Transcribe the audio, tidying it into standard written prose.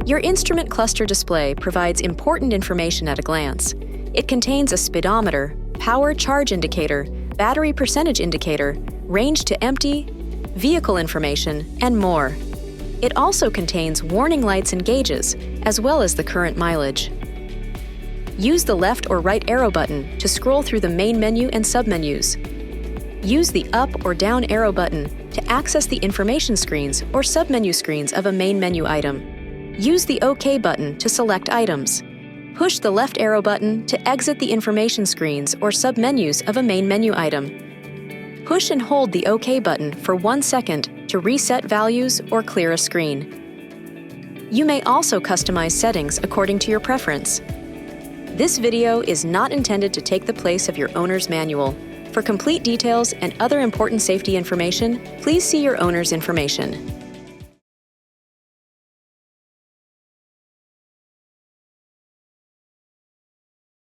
Your instrument cluster display provides important information at a glance. It contains a speedometer, power charge indicator, battery percentage indicator, range to empty, vehicle information, and more. It also contains warning lights and gauges, as well as the current mileage. Use the left or right arrow button to scroll through the main menu and submenus. Use the up or down arrow button to access the information screens or submenu screens of a main menu item. Use the OK button to select items. Push the left arrow button to exit the information screens or submenus of a main menu item. Push and hold the OK button for 1 second to reset values or clear a screen. You may also customize settings according to your preference. This video is not intended to take the place of your owner's manual. For complete details and other important safety information, please see your owner's information.